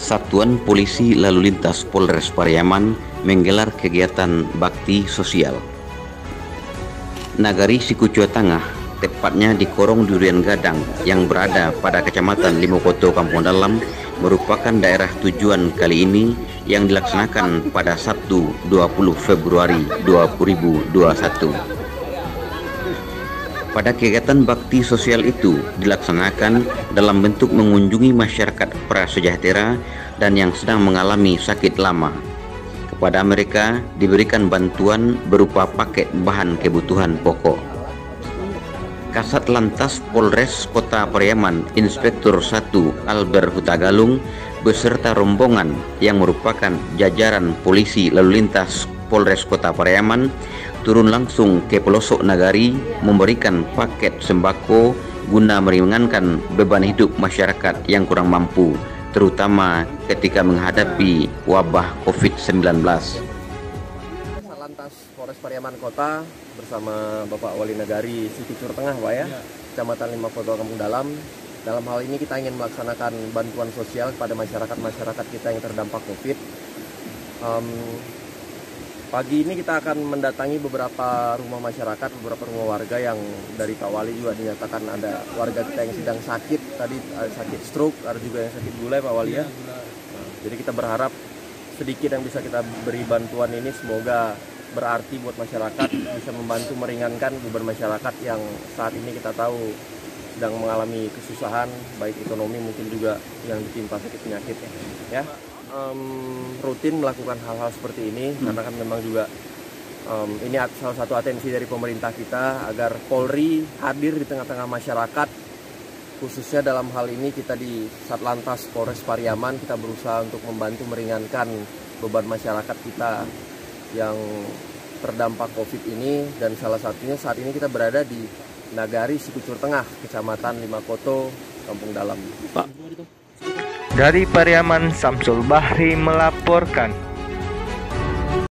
Satuan Polisi Lalu Lintas Polres Pariaman menggelar kegiatan bakti sosial. Nagari Sikucua Tengah, tepatnya di Korong Durian Gadang yang berada pada Kecamatan Limokoto, Kampung Dalam, merupakan daerah tujuan kali ini yang dilaksanakan pada Sabtu 20 Februari 2021. Pada kegiatan bakti sosial itu dilaksanakan dalam bentuk mengunjungi masyarakat prasejahtera dan yang sedang mengalami sakit lama. Kepada mereka diberikan bantuan berupa paket bahan kebutuhan pokok. Kasat Lantas Polres Kota Pariaman Inspektur 1 Albert Hutagalung beserta rombongan yang merupakan jajaran polisi lalu lintas Polres Kota Pariaman turun langsung ke pelosok nagari memberikan paket sembako guna meringankan beban hidup masyarakat yang kurang mampu, terutama ketika menghadapi wabah COVID-19. Lantas Polres Pariaman Kota bersama Bapak Wali Nagari Sikucur Tengah, Pak ya, Kecamatan Limokoto, Kampung Dalam. Dalam hal ini kita ingin melaksanakan bantuan sosial kepada masyarakat kita yang terdampak COVID. Pagi ini kita akan mendatangi beberapa rumah masyarakat, beberapa rumah warga yang dari Pak Wali juga dinyatakan ada warga kita yang sedang sakit, tadi ada sakit stroke, ada juga yang sakit gula, Pak Wali ya. Jadi kita berharap sedikit yang bisa kita beri bantuan ini semoga berarti buat masyarakat, bisa membantu meringankan beban masyarakat yang saat ini kita tahu sedang mengalami kesusahan, baik ekonomi mungkin juga yang ditimpa sakit penyakit ya. Rutin melakukan hal-hal seperti ini karena kan memang juga ini salah satu atensi dari pemerintah kita agar Polri hadir di tengah-tengah masyarakat, khususnya dalam hal ini kita di Satlantas Polres Pariaman kita berusaha untuk membantu meringankan beban masyarakat kita yang terdampak COVID ini, dan salah satunya saat ini kita berada di Nagari Sikucur Tengah, Kecamatan Limokoto, Kampung Dalam. Dari Pariaman, Samsul Bahri melaporkan.